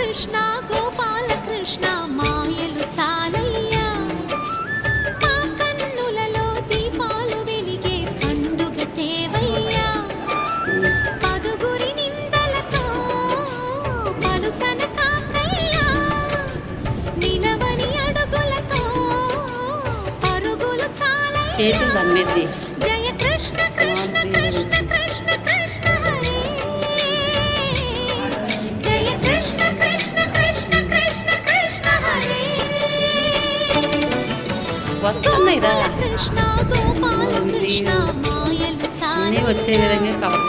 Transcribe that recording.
కృష్ణ గోపాల కృష్ణ మాయలు చాలయ్యా మా కన్నులలో దీపాలు వెలిగే పండుగ తేవయ్యా పదుగురి నిందలతో పలుచన కాకయ్యా నిలవని అడుగులతో పరుగులు చాలయ్యా జయ కృష్ణ కృష్ణ కృష్ణ కృష్ణ కృష్ణ హరే జయ కృష్ణ కృష్ణ కృష్ణ కృష్ణ కృష్ణ హరే వస్తున్నాయిరా కృష్ణ గోపాల కృష్ణ మాయలు చాలయ్యా వచ్చే విధంగా కవర్